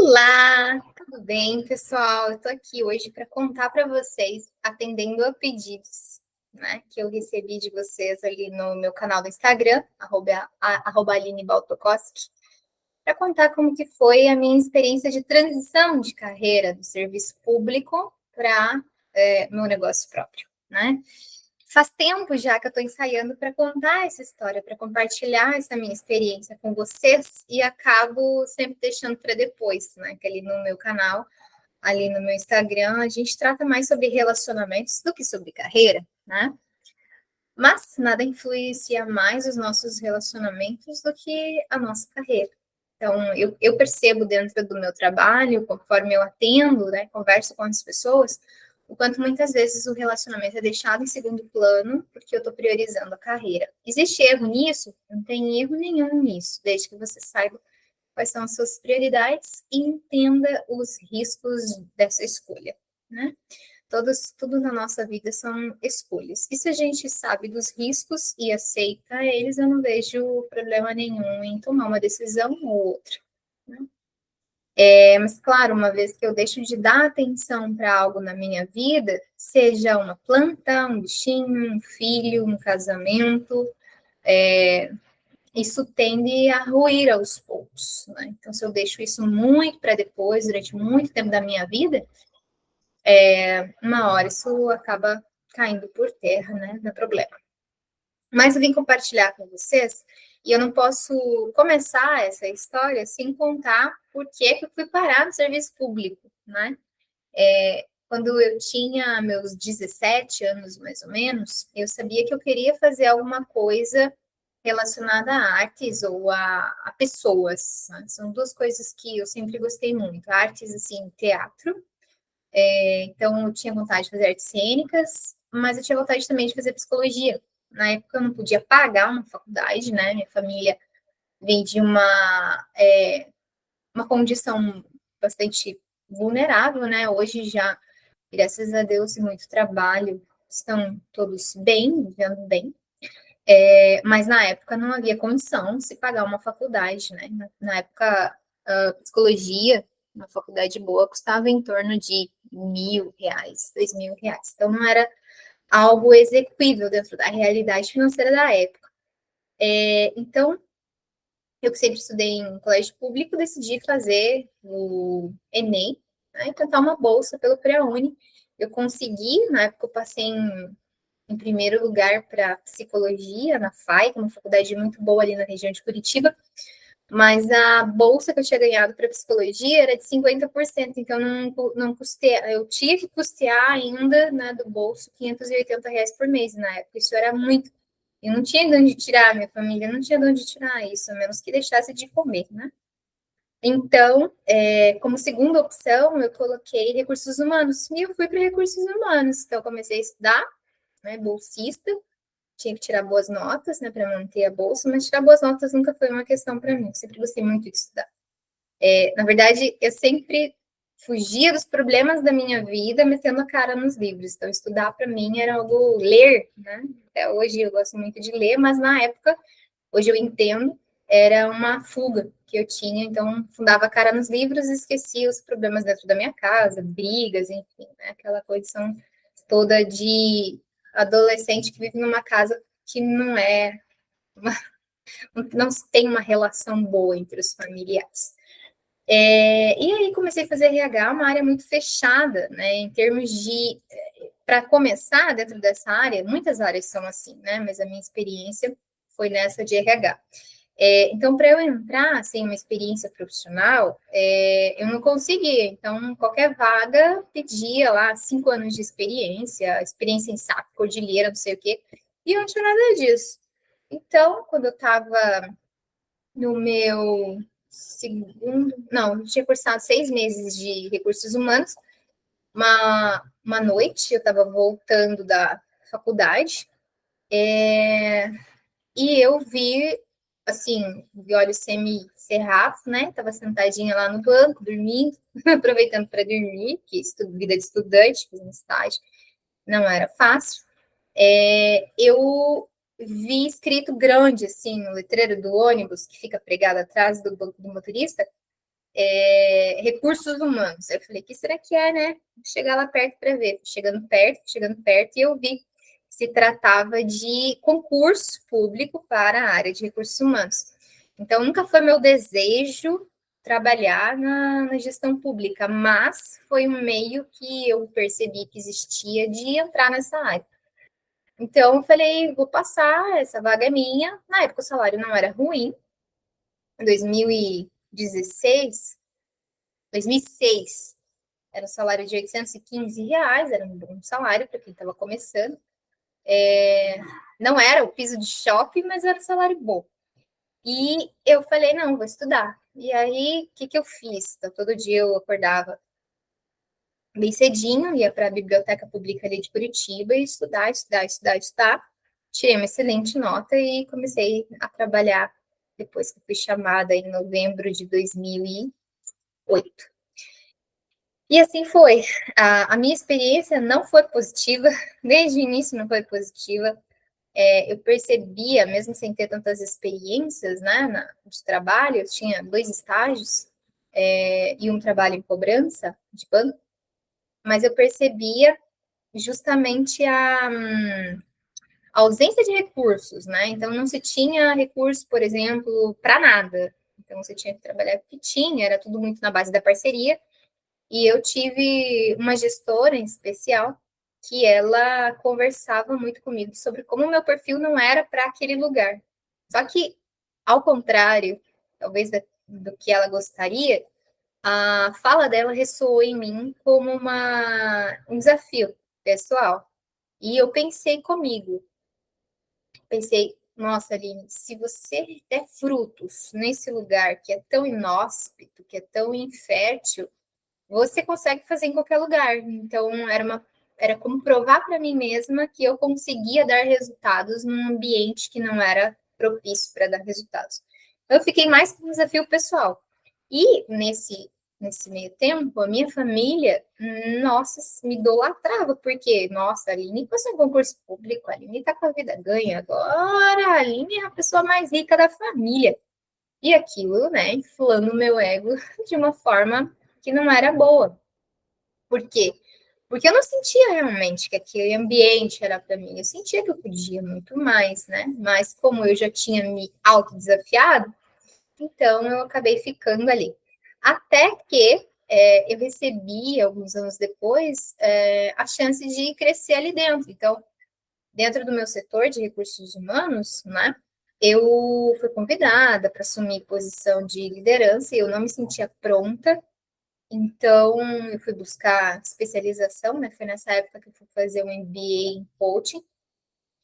Olá, tudo bem, pessoal? Eu tô aqui hoje para contar para vocês, atendendo a pedidos, né, que eu recebi de vocês ali no meu canal do Instagram, arroba Aline Baltokoski, para contar como que foi a minha experiência de transição de carreira do serviço público para meu negócio próprio, né? Faz tempo já que eu estou ensaiando para contar essa história, para compartilhar essa minha experiência com vocês e acabo sempre deixando para depois, né? Que ali no meu canal, ali no meu Instagram, a gente trata mais sobre relacionamentos do que sobre carreira, né? Mas nada influencia mais os nossos relacionamentos do que a nossa carreira. Então, eu percebo dentro do meu trabalho, conforme eu atendo, né, converso com as pessoas, o quanto muitas vezes o relacionamento é deixado em segundo plano, porque eu estou priorizando a carreira. Existe erro nisso? Não tem erro nenhum nisso, desde que você saiba quais são as suas prioridades e entenda os riscos dessa escolha, né? Tudo na nossa vida são escolhas. E se a gente sabe dos riscos e aceita eles, eu não vejo problema nenhum em tomar uma decisão ou outra, né? Mas, claro, uma vez que eu deixo de dar atenção para algo na minha vida, seja uma planta, um bichinho, um filho, um casamento, isso tende a ruir aos poucos, né? Então, se eu deixo isso muito para depois, durante muito tempo da minha vida, uma hora isso acaba caindo por terra, né? Não é problema. Mas eu vim compartilhar com vocês e eu não posso começar essa história sem contar por que eu fui parar no serviço público, né? Quando eu tinha meus 17 anos, mais ou menos, eu sabia que eu queria fazer alguma coisa relacionada a artes ou a pessoas, né? São duas coisas que eu sempre gostei muito. Artes, assim, teatro. Então, eu tinha vontade de fazer artes cênicas, mas eu tinha vontade também de fazer psicologia. Na época, eu não podia pagar uma faculdade, né? Minha família vem de uma condição bastante vulnerável, né? Hoje já, graças a Deus e muito trabalho, estão todos bem, vivendo bem. Mas na época não havia condição de se pagar uma faculdade, né? Na época, a psicologia, uma faculdade boa, custava em torno de R$ 1.000, R$ 2.000. Então não era algo execuível dentro da realidade financeira da época. Então, eu que sempre estudei em colégio público, decidi fazer o Enem, né, e tentar uma bolsa pelo ProUni. Eu consegui, na época eu passei em primeiro lugar para psicologia na FAI, que é uma faculdade muito boa ali na região de Curitiba, mas a bolsa que eu tinha ganhado para psicologia era de 50%, então não custei, eu tinha que custear ainda, né, do bolso R$ 580 por mês na época, isso era muito. Eu não tinha de onde tirar, minha família não tinha de onde tirar isso, a menos que deixasse de comer, né? Então, como segunda opção, eu coloquei recursos humanos, e eu fui para recursos humanos, então eu comecei a estudar, né, bolsista, tinha que tirar boas notas, né, para manter a bolsa, mas tirar boas notas nunca foi uma questão para mim, sempre gostei muito de estudar. Na verdade, eu sempre fugia dos problemas da minha vida metendo a cara nos livros, então estudar para mim era algo, ler, né, até hoje eu gosto muito de ler, mas na época, hoje eu entendo, era uma fuga que eu tinha, então fundava a cara nos livros e esquecia os problemas dentro da minha casa, brigas, enfim, né, aquela condição toda de adolescente que vive numa casa que não tem uma relação boa entre os familiares. E aí comecei a fazer RH, uma área muito fechada, né, em termos de, para começar dentro dessa área, muitas áreas são assim, né, mas a minha experiência foi nessa de RH. Então, para eu entrar sem uma experiência profissional, eu não conseguia. Então, qualquer vaga pedia lá 5 anos de experiência em SAP, Cordilheira, não sei o quê, e eu não tinha nada disso. Então, quando eu estava no meu segundo, não, eu tinha cursado 6 meses de recursos humanos, uma noite eu estava voltando da faculdade, e eu vi, assim, de olhos semi-cerrados, né? Tava sentadinha lá no banco, dormindo, aproveitando para dormir, que vida de estudante, fazendo estágio, não era fácil. Eu vi escrito grande, assim, no letreiro do ônibus, que fica pregado atrás do banco do motorista, recursos humanos. Eu falei, o que será que é, né? Vou chegar lá perto para ver. Chegando perto, e eu vi que se tratava de concurso público para a área de recursos humanos. Então, nunca foi meu desejo trabalhar na gestão pública, mas foi um meio que eu percebi que existia de entrar nessa área. Então, eu falei, vou passar, essa vaga é minha. Na época, o salário não era ruim. Em 2006, era um salário de R$ 815, era um bom salário para quem estava começando. Não era o piso de shopping, mas era um salário bom. E eu falei, não, vou estudar. E aí, o que eu fiz? Então, todo dia eu acordava bem cedinho, ia para a biblioteca pública ali de Curitiba e estudar. Tirei uma excelente nota e comecei a trabalhar depois que fui chamada em novembro de 2008. E assim foi. A minha experiência não foi positiva, desde o início não foi positiva. Eu percebia, mesmo sem ter tantas experiências, né, de trabalho, eu tinha 2 estágios e um trabalho em cobrança de banco, mas eu percebia justamente a ausência de recursos, né? Então, não se tinha recurso, por exemplo, para nada. Então, você tinha que trabalhar o que tinha, era tudo muito na base da parceria. E eu tive uma gestora em especial que ela conversava muito comigo sobre como o meu perfil não era para aquele lugar. Só que, ao contrário, talvez do que ela gostaria, a fala dela ressoou em mim como um desafio pessoal. E eu pensei comigo, pensei, nossa, Aline, se você der frutos nesse lugar que é tão inóspito, que é tão infértil, você consegue fazer em qualquer lugar. Então, era como provar para mim mesma que eu conseguia dar resultados num ambiente que não era propício para dar resultados. Eu fiquei mais com um desafio pessoal. E nesse meio tempo, a minha família, nossa, me idolatrava, porque, nossa, a Aline passou em concurso público, a Aline está com a vida ganha agora, a Aline é a pessoa mais rica da família. E aquilo, né, inflando o meu ego de uma forma que não era boa. Por quê? Porque eu não sentia realmente que aquele ambiente era para mim. Eu sentia que eu podia muito mais, né? Mas como eu já tinha me autodesafiado, então eu acabei ficando ali. Até que eu recebi, alguns anos depois, a chance de crescer ali dentro. Então, dentro do meu setor de recursos humanos, né? Eu fui convidada para assumir posição de liderança e eu não me sentia pronta. Então, eu fui buscar especialização, né? Foi nessa época que eu fui fazer um MBA em coaching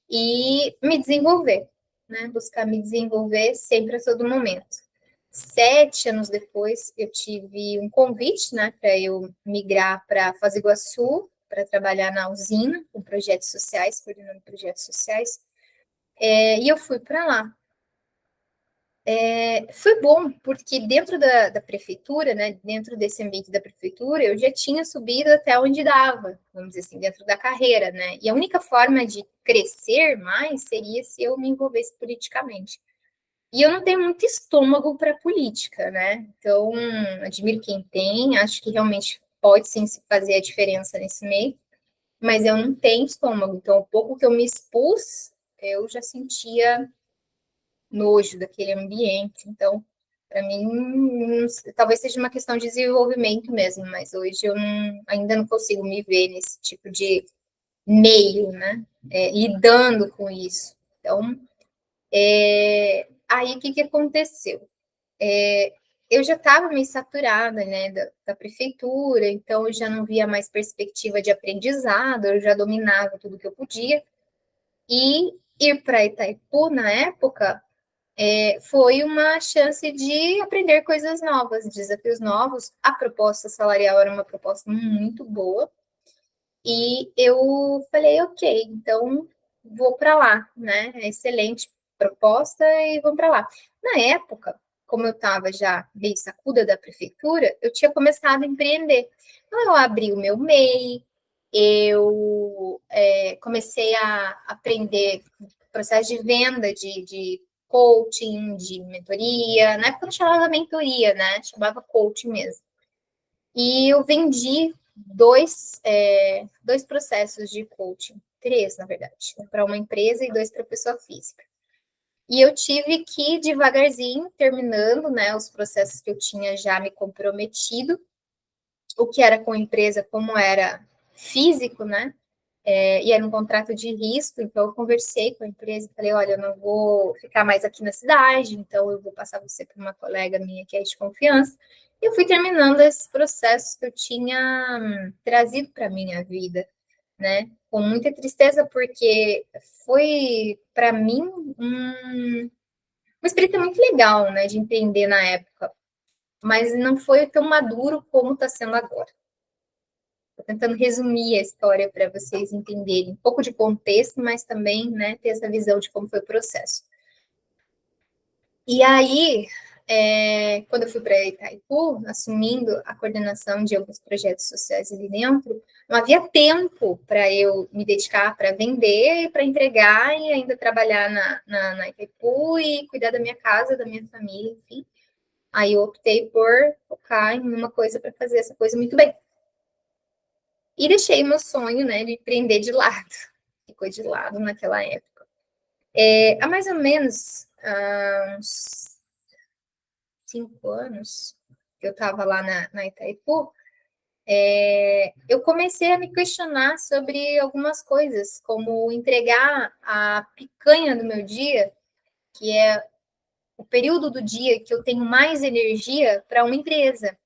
e me desenvolver, né? Buscar me desenvolver sempre a todo momento. 7 anos depois, eu tive um convite, né, para eu migrar para Foz do Iguaçu, para trabalhar na usina, com projetos sociais, coordenando projetos sociais, e eu fui para lá. Foi bom, porque dentro da prefeitura, né, dentro desse ambiente da prefeitura, eu já tinha subido até onde dava, vamos dizer assim, dentro da carreira, né? E a única forma de crescer mais seria se eu me envolvesse politicamente. E eu não tenho muito estômago para política, né? Então, admiro quem tem, acho que realmente pode sim se fazer a diferença nesse meio, mas eu não tenho estômago. Então, o pouco que eu me expus, eu já sentia nojo daquele ambiente. Então, para mim, talvez seja uma questão de desenvolvimento mesmo, mas hoje eu ainda não consigo me ver nesse tipo de meio, né? Lidando com isso. Então, aí o que aconteceu? Eu já estava meio saturada, né, da prefeitura, então eu já não via mais perspectiva de aprendizado, eu já dominava tudo que eu podia. E ir para Itaipu, na época, foi uma chance de aprender coisas novas, desafios novos. A proposta salarial era uma proposta muito boa. E eu falei, ok, então vou para lá, né? Excelente proposta e vamos para lá. Na época, como eu estava já meio sacuda da prefeitura, eu tinha começado a empreender. Então, eu abri o meu MEI, eu comecei a aprender processo de venda de coaching, de mentoria. Na época não chamava mentoria, né? Chamava coaching mesmo. E eu vendi dois processos de coaching, 3, na verdade, para uma empresa e 2 para pessoa física. E eu tive que ir devagarzinho, terminando, né, os processos que eu tinha já me comprometido, o que era com a empresa, como era físico, né? E era um contrato de risco, então eu conversei com a empresa e falei, olha, eu não vou ficar mais aqui na cidade, então eu vou passar você para uma colega minha que é de confiança. E eu fui terminando esses processos que eu tinha trazido para a minha vida, né? Com muita tristeza, porque foi, para mim, uma experiência muito legal, né, de empreender na época, mas não foi tão maduro como está sendo agora. Estou tentando resumir a história para vocês entenderem um pouco de contexto, mas também, né, ter essa visão de como foi o processo. E aí, quando eu fui para Itaipu, assumindo a coordenação de alguns projetos sociais ali dentro, não havia tempo para eu me dedicar para vender, para entregar e ainda trabalhar na Itaipu e cuidar da minha casa, da minha família, enfim. Aí eu optei por focar em uma coisa para fazer essa coisa muito bem. E deixei meu sonho, né, de empreender de lado. Ficou de lado naquela época. Há mais ou menos uns 5 anos que eu estava lá na Itaipu, eu comecei a me questionar sobre algumas coisas, como entregar a picanha do meu dia, que é o período do dia que eu tenho mais energia para uma empresa.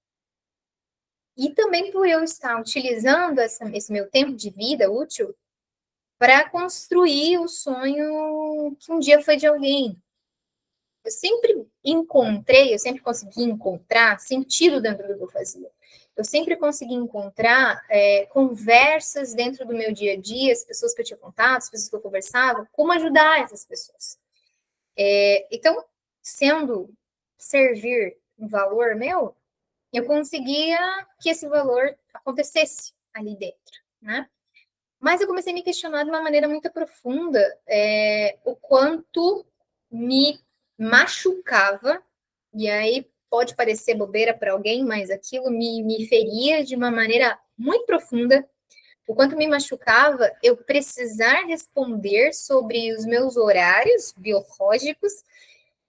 E também por eu estar utilizando esse meu tempo de vida útil para construir o sonho que um dia foi de alguém. Eu sempre consegui encontrar sentido dentro do que eu fazia. Eu sempre consegui encontrar conversas dentro do meu dia a dia, as pessoas que eu tinha contato, as pessoas que eu conversava, como ajudar essas pessoas. Então, sendo servir um valor meu, eu conseguia que esse valor acontecesse ali dentro, né? Mas eu comecei a me questionar de uma maneira muito profunda o quanto me machucava, e aí pode parecer bobeira para alguém, mas aquilo me feria de uma maneira muito profunda, o quanto me machucava eu precisar responder sobre os meus horários biológicos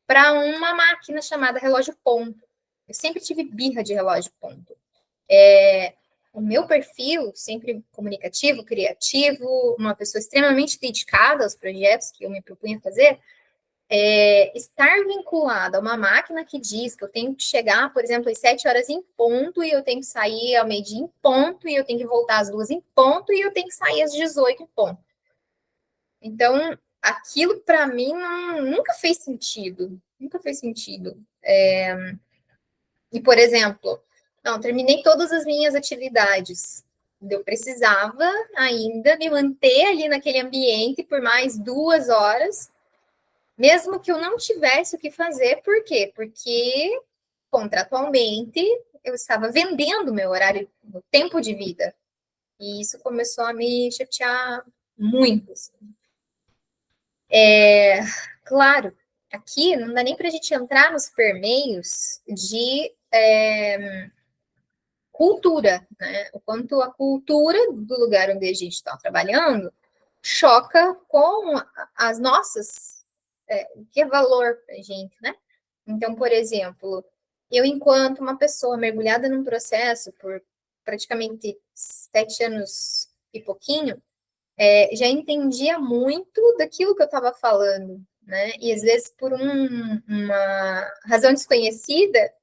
para uma máquina chamada relógio ponto. Eu sempre tive birra de relógio ponto. O meu perfil, sempre comunicativo, criativo, uma pessoa extremamente dedicada aos projetos que eu me propunha fazer, estar vinculada a uma máquina que diz que eu tenho que chegar, por exemplo, às 7 horas em ponto, e eu tenho que sair ao meio-dia em ponto, e eu tenho que voltar às 2 em ponto, e eu tenho que sair às 18 em ponto. Então, aquilo para mim nunca fez sentido. Nunca fez sentido. E, por exemplo, não, terminei todas as minhas atividades. Eu precisava ainda me manter ali naquele ambiente por mais 2 horas, mesmo que eu não tivesse o que fazer. Por quê? Porque, contratualmente, eu estava vendendo meu horário, meu tempo de vida. E isso começou a me chatear muito. Assim. Claro, aqui não dá nem para a gente entrar nos permeios de cultura, né? O quanto a cultura do lugar onde a gente está trabalhando choca com as nossas, o que é valor para a gente, né? Então, por exemplo, eu, enquanto uma pessoa mergulhada num processo por praticamente 7 anos e pouquinho, já entendia muito daquilo que eu estava falando, né? E às vezes, por uma razão desconhecida,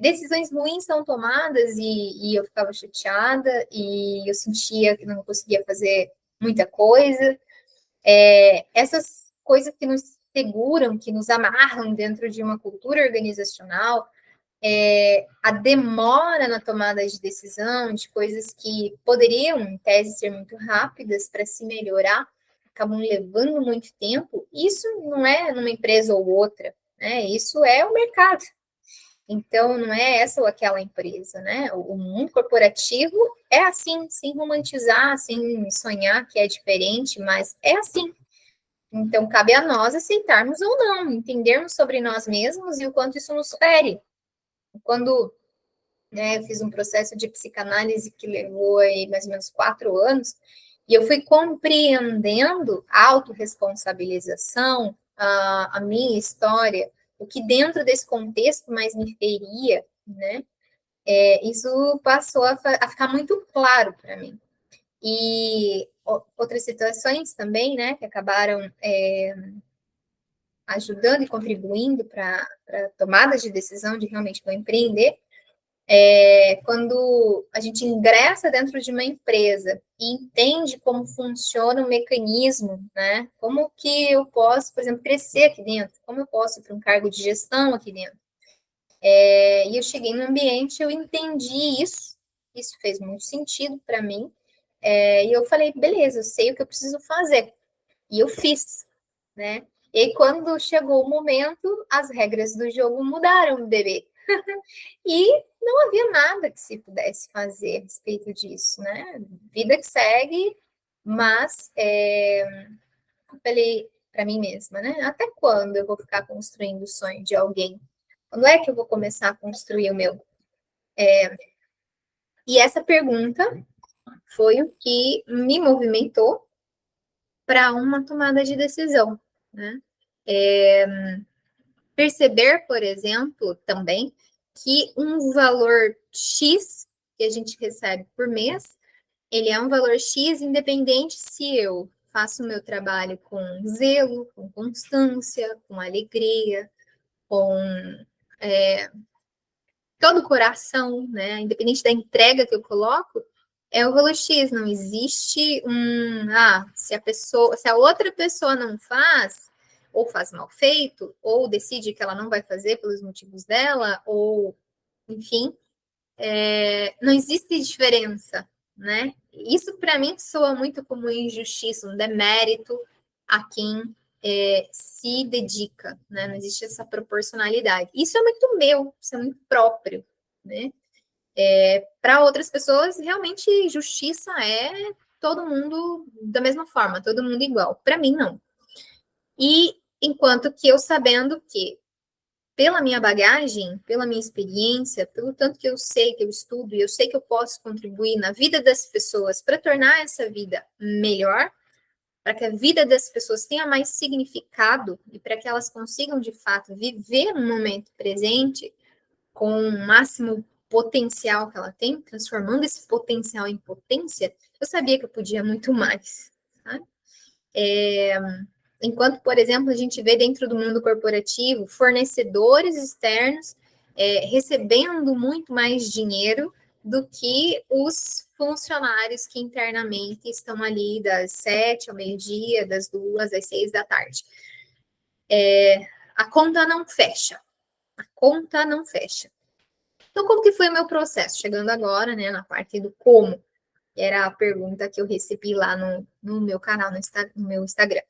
decisões ruins são tomadas e eu ficava chateada e eu sentia que não conseguia fazer muita coisa. Essas coisas que nos seguram, que nos amarram dentro de uma cultura organizacional, a demora na tomada de decisão, de coisas que poderiam, em tese, ser muito rápidas para se melhorar, acabam levando muito tempo. Isso não é numa empresa ou outra, né? Isso é o mercado. Então, não é essa ou aquela empresa, né? O mundo corporativo é assim, sem romantizar, sem sonhar que é diferente, mas é assim. Então, cabe a nós aceitarmos ou não, entendermos sobre nós mesmos e o quanto isso nos fere. Quando, né, eu fiz um processo de psicanálise que levou aí mais ou menos 4 anos, e eu fui compreendendo a autorresponsabilização, a minha história, o que dentro desse contexto mais me feria, né? Isso passou a ficar muito claro para mim. E outras situações também, né, que acabaram ajudando e contribuindo para tomadas de decisão de realmente vou empreender, quando a gente ingressa dentro de uma empresa e entende como funciona o mecanismo, né? Como que eu posso, por exemplo, crescer aqui dentro? Como eu posso ir para um cargo de gestão aqui dentro? E eu cheguei no ambiente, eu entendi isso fez muito sentido para mim, e eu falei, beleza, eu sei o que eu preciso fazer. E eu fiz, né? E aí, quando chegou o momento, as regras do jogo mudaram, bebê. E não havia nada que se pudesse fazer a respeito disso, né? Vida que segue, mas eu falei para mim mesma, né? Até quando eu vou ficar construindo o sonho de alguém? Quando é que eu vou começar a construir o meu? E essa pergunta foi o que me movimentou para uma tomada de decisão, né? Perceber, por exemplo, também que um valor X que a gente recebe por mês, ele é um valor X independente se eu faço o meu trabalho com zelo, com constância, com alegria, com todo o coração, né? Independente da entrega que eu coloco, é o valor X. Não existe se a outra pessoa não faz, ou faz mal feito, ou decide que ela não vai fazer pelos motivos dela, ou enfim, não existe diferença, né? Isso para mim soa muito como injustiça, um demérito a quem se dedica, né? Não existe essa proporcionalidade. Isso é muito meu, isso é muito próprio, né? Para outras pessoas, realmente justiça é todo mundo da mesma forma, todo mundo igual. Para mim, não. E enquanto que eu sabendo que pela minha bagagem, pela minha experiência, pelo tanto que eu sei, que eu estudo, e eu sei que eu posso contribuir na vida das pessoas para tornar essa vida melhor, para que a vida das pessoas tenha mais significado e para que elas consigam, de fato, viver no momento presente com o máximo potencial que ela tem, transformando esse potencial em potência, eu sabia que eu podia muito mais. Tá? Enquanto, por exemplo, a gente vê dentro do mundo corporativo fornecedores externos recebendo muito mais dinheiro do que os funcionários que internamente estão ali das 7 ao meio-dia, das 2 às 6 da tarde. A conta não fecha. A conta não fecha. Então, como que foi o meu processo? Chegando agora, né, na parte do como, que era a pergunta que eu recebi lá no meu canal, no meu Instagram.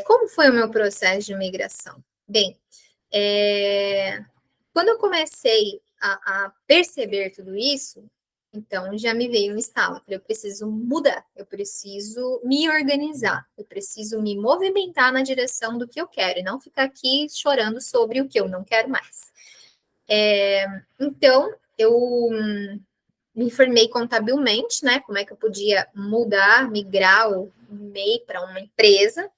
Como foi o meu processo de migração? Bem, quando eu comecei a perceber tudo isso, então já me veio um estalo. Eu preciso mudar, eu preciso me organizar, eu preciso me movimentar na direção do que eu quero e não ficar aqui chorando sobre o que eu não quero mais. Então, eu me formei contabilmente, né? Como é que eu podia mudar, migrar o MEI para uma empresa?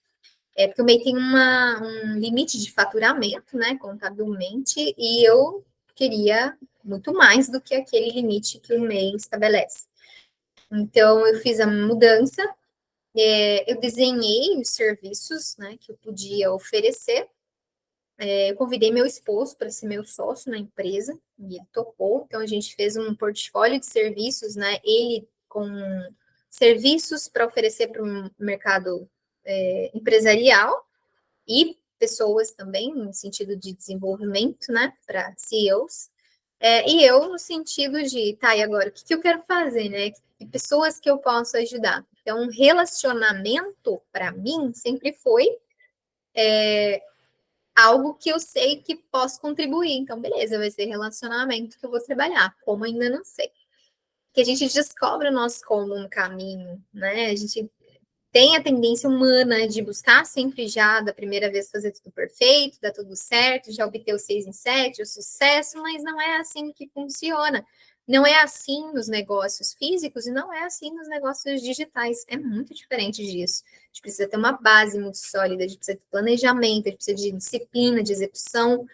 Porque o MEI tem um limite de faturamento, né? Contabilmente, e eu queria muito mais do que aquele limite que o MEI estabelece. Então, eu fiz a mudança, eu desenhei os serviços, né, que eu podia oferecer. Eu convidei meu esposo para ser meu sócio na empresa, e ele topou. Então, a gente fez um portfólio de serviços, né? Ele com serviços para oferecer para o mercado empresarial e pessoas também, no sentido de desenvolvimento, né? Para CEOs. E eu, no sentido de, tá, e agora, o que eu quero fazer, né? Que pessoas que eu posso ajudar. Então, relacionamento, para mim, sempre foi algo que eu sei que posso contribuir. Então, beleza, vai ser relacionamento que eu vou trabalhar. Como ainda não sei. Que a gente descobre o nosso como um caminho, né? A gente tem a tendência humana de buscar sempre já, da primeira vez, fazer tudo perfeito, dar tudo certo, já obter o 6 em 7, o sucesso, mas não é assim que funciona. Não é assim nos negócios físicos e não é assim nos negócios digitais. É muito diferente disso. A gente precisa ter uma base muito sólida, a gente precisa de planejamento, a gente precisa de disciplina, de execução.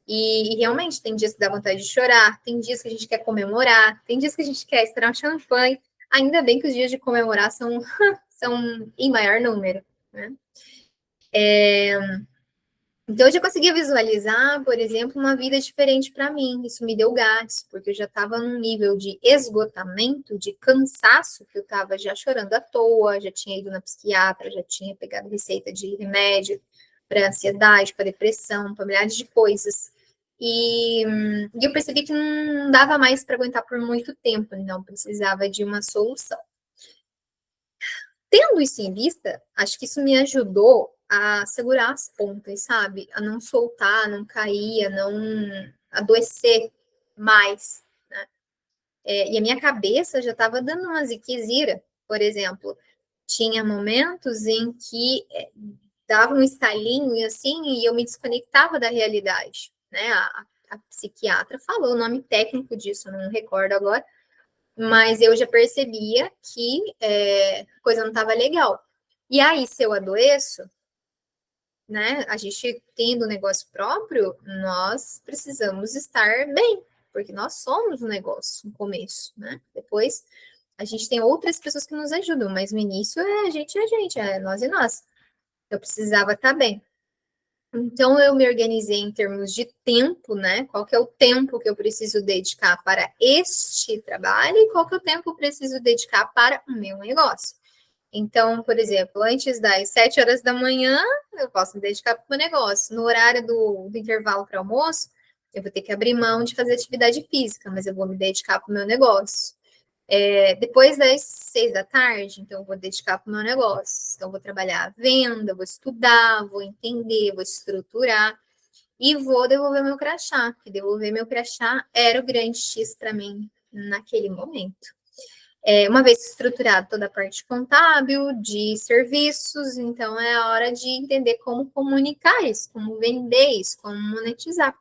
E realmente tem dias que dá vontade de chorar, tem dias que a gente quer comemorar, tem dias que a gente quer estourar um champanhe. Ainda bem que os dias de comemorar são em maior número, né? Então, eu já conseguia visualizar, por exemplo, uma vida diferente para mim. Isso me deu gás, porque eu já estava num nível de esgotamento, de cansaço, que eu estava já chorando à toa, já tinha ido na psiquiatra, já tinha pegado receita de remédio para ansiedade, para depressão, para milhares de coisas. E eu percebi que não dava mais para aguentar por muito tempo, não precisava de uma solução. Tendo isso em vista, acho que isso me ajudou a segurar as pontas, sabe? A não soltar, a não cair, a não adoecer mais, né? E a minha cabeça já estava dando uma ziquezira, por exemplo. Tinha momentos em que dava um estalinho assim e eu me desconectava da realidade, né? A psiquiatra falou o nome técnico disso, não recordo agora, mas eu já percebia que a coisa não estava legal. E aí, se eu adoeço, né, a gente tendo um negócio próprio, nós precisamos estar bem, porque nós somos o negócio no começo, né? Depois a gente tem outras pessoas que nos ajudam, mas no início é a gente, é nós e nós. Eu precisava estar bem. Então, eu me organizei em termos de tempo, né? Qual que é o tempo que eu preciso dedicar para este trabalho e qual que é o tempo que eu preciso dedicar para o meu negócio. Então, por exemplo, antes das 7 horas da manhã, eu posso me dedicar para o meu negócio. No horário do intervalo para almoço, eu vou ter que abrir mão de fazer atividade física, mas eu vou me dedicar para o meu negócio. Depois das 6 da tarde, então eu vou dedicar para o meu negócio. Então, eu vou trabalhar a venda, vou estudar, vou entender, vou estruturar e vou devolver meu crachá. Que devolver meu crachá era o grande X para mim naquele momento. Uma vez estruturado toda a parte contábil, de serviços, então é a hora de entender como comunicar isso, como vender isso, como monetizar.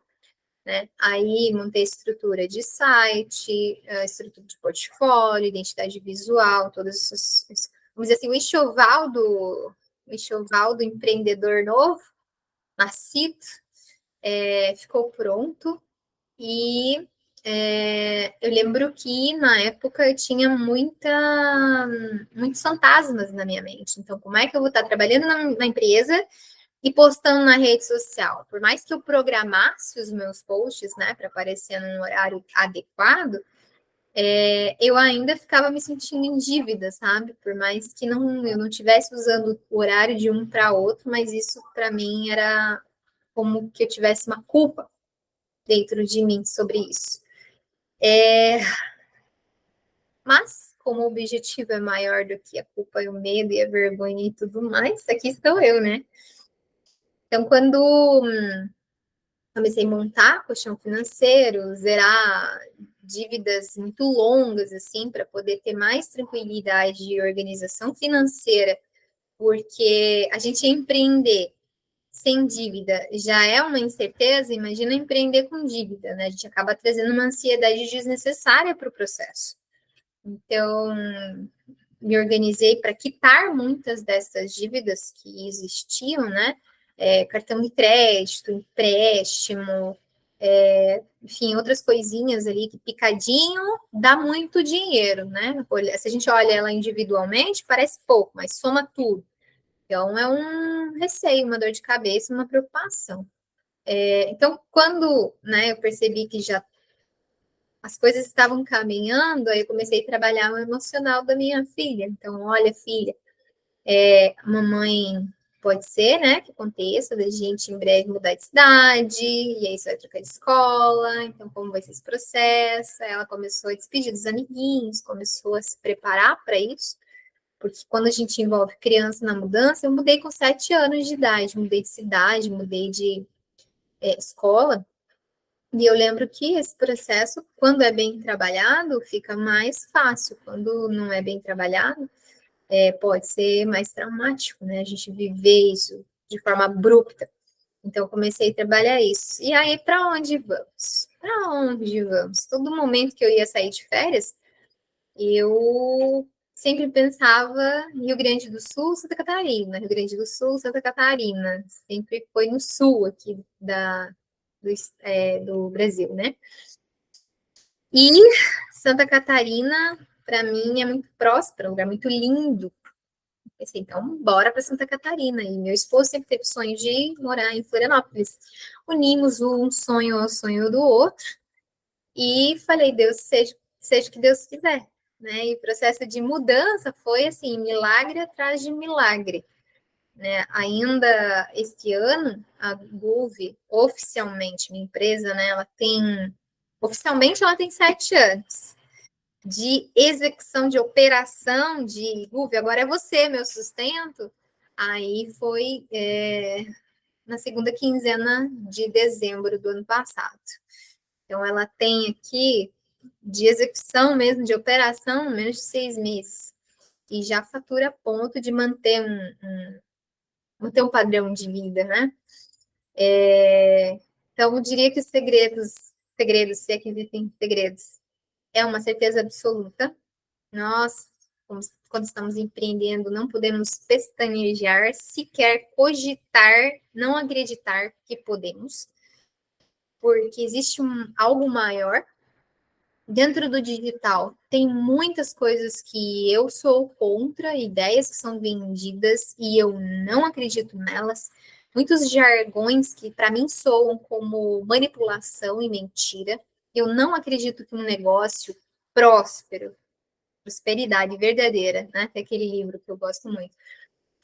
Né? Aí montei estrutura de site, estrutura de portfólio, identidade visual, todos esses, vamos dizer assim, o enxoval do empreendedor novo, nascido, ficou pronto. E eu lembro que na época eu tinha muitos fantasmas na minha mente. Então, como é que eu vou estar trabalhando na empresa e postando na rede social? Por mais que eu programasse os meus posts, né, para aparecer num horário adequado, eu ainda ficava me sentindo em dívida, sabe? Por mais que eu não estivesse usando o horário de um para outro, mas isso para mim era como que eu tivesse uma culpa dentro de mim sobre isso. Mas, como o objetivo é maior do que a culpa e o medo e a vergonha e tudo mais, aqui estou eu, né? Então, quando comecei a montar colchão financeiro, zerar dívidas muito longas, assim, para poder ter mais tranquilidade e organização financeira, porque a gente empreender sem dívida já é uma incerteza, imagina empreender com dívida, né? A gente acaba trazendo uma ansiedade desnecessária para o processo. Então, me organizei para quitar muitas dessas dívidas que existiam, né? Cartão de crédito, empréstimo, enfim, outras coisinhas ali que picadinho dá muito dinheiro, né? Se a gente olha ela individualmente, parece pouco, mas soma tudo. Então, é um receio, uma dor de cabeça, uma preocupação. Então, quando, né, eu percebi que já as coisas estavam caminhando, aí eu comecei a trabalhar o emocional da minha filha. Então, olha, filha, mamãe pode ser, né, que aconteça, da gente em breve mudar de cidade, e aí você vai trocar de escola, então como vai ser esse processo? Ela começou a despedir dos amiguinhos, começou a se preparar para isso, porque quando a gente envolve criança na mudança, eu mudei com 7 anos de idade, mudei de cidade, mudei de escola, e eu lembro que esse processo, quando é bem trabalhado, fica mais fácil. Quando não é bem trabalhado, pode ser mais traumático, né? A gente viver isso de forma abrupta. Então, comecei a trabalhar isso. E aí, para onde vamos? Para onde vamos? Todo momento que eu ia sair de férias, eu sempre pensava em Rio Grande do Sul, Santa Catarina. Rio Grande do Sul, Santa Catarina. Sempre foi no sul aqui do Brasil, né? E Santa Catarina, para mim, é muito próspero, é um lugar muito lindo. Pensei, então, bora para Santa Catarina. E meu esposo sempre teve sonho de morar em Florianópolis. Unimos um sonho ao sonho do outro e falei, Deus, seja o que Deus quiser. Né? E o processo de mudança foi assim, milagre atrás de milagre. Né? Ainda este ano, a Gulve, oficialmente, minha empresa, né, oficialmente ela tem 7 anos de execução, de operação, de Gulve, agora é você, meu sustento. Aí foi na segunda quinzena de dezembro do ano passado. Então, ela tem aqui de execução mesmo, de operação, menos de 6 meses. E já fatura a ponto de manter um padrão de vida, né? Então, eu diria que os segredos, se é que existem segredos, é uma certeza absoluta. Nós, quando estamos empreendendo, não podemos pestanejar, sequer cogitar, não acreditar que podemos, porque existe algo maior. Dentro do digital, tem muitas coisas que eu sou contra, ideias que são vendidas e eu não acredito nelas. Muitos jargões que para mim soam como manipulação e mentira. Eu não acredito que um negócio próspero, prosperidade verdadeira, né? Que é aquele livro que eu gosto muito,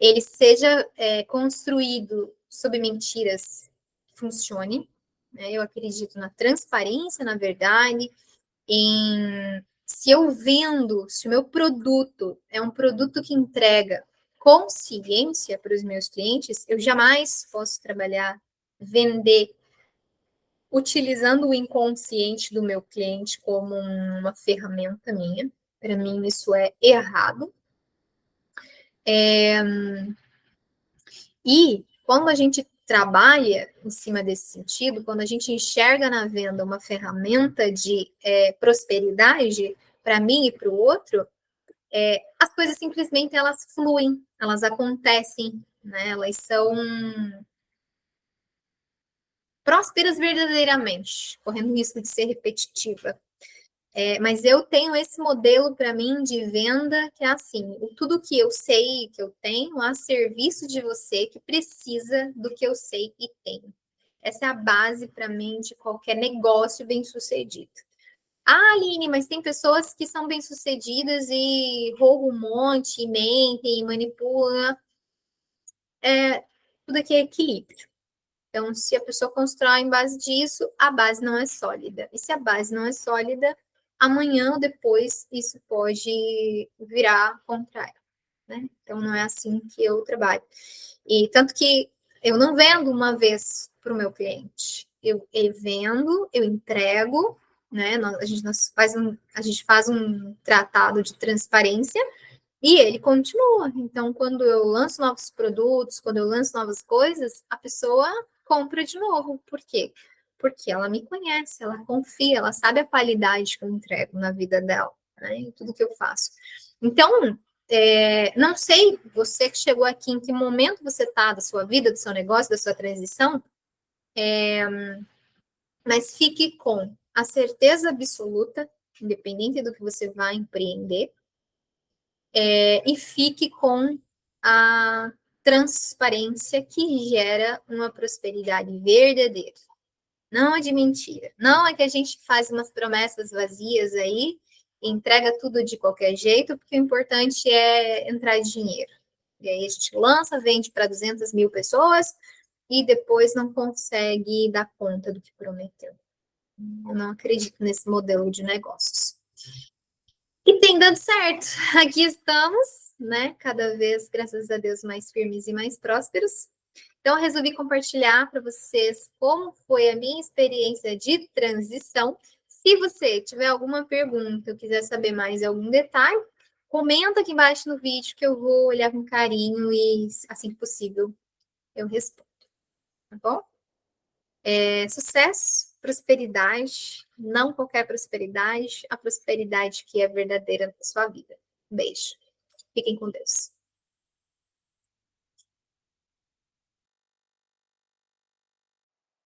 ele seja construído sob mentiras, funcione. Né? Eu acredito na transparência, na verdade, se eu vendo, se o meu produto é um produto que entrega consciência para os meus clientes, eu jamais posso vender utilizando o inconsciente do meu cliente como uma ferramenta minha. Para mim, isso é errado. E quando a gente trabalha em cima desse sentido, quando a gente enxerga na venda uma ferramenta de prosperidade para mim e para o outro, as coisas simplesmente elas fluem, elas acontecem, né? Elas são prósperas verdadeiramente, correndo o risco de ser repetitiva. Mas eu tenho esse modelo para mim de venda que é assim: tudo que eu sei que eu tenho a serviço de você que precisa do que eu sei e tenho. Essa é a base para mim de qualquer negócio bem sucedido. Ah, Aline, mas tem pessoas que são bem-sucedidas e roubam um monte, e mentem, e manipulam. Tudo aqui é equilíbrio. Então, se a pessoa constrói em base disso, a base não é sólida. E se a base não é sólida, amanhã ou depois isso pode virar contrário. Né? Então, não é assim que eu trabalho. E tanto que eu não vendo uma vez para o meu cliente. Eu vendo, eu entrego, né? A gente faz um tratado de transparência e ele continua. Então, quando eu lanço novos produtos, quando eu lanço novas coisas, a pessoa compra de novo. Por quê? Porque ela me conhece, ela confia, ela sabe a qualidade que eu entrego na vida dela, né? Em tudo que eu faço. Então, não sei, você que chegou aqui, em que momento você está da sua vida, do seu negócio, da sua transição, mas fique com a certeza absoluta, independente do que você vai empreender, e fique com a transparência que gera uma prosperidade verdadeira. Não é de mentira. Não é que a gente faz umas promessas vazias aí, entrega tudo de qualquer jeito, porque o importante é entrar dinheiro. E aí a gente lança, vende para 200 mil pessoas e depois não consegue dar conta do que prometeu. Eu não acredito nesse modelo de negócios. E tem dado certo. Aqui estamos, né? Cada vez, graças a Deus, mais firmes e mais prósperos. Então, eu resolvi compartilhar para vocês como foi a minha experiência de transição. Se você tiver alguma pergunta ou quiser saber mais algum detalhe, comenta aqui embaixo no vídeo que eu vou olhar com carinho e, assim que possível, eu respondo, tá bom? Sucesso, prosperidade, não qualquer prosperidade, a prosperidade que é verdadeira na sua vida. Beijo. Fiquem com Deus.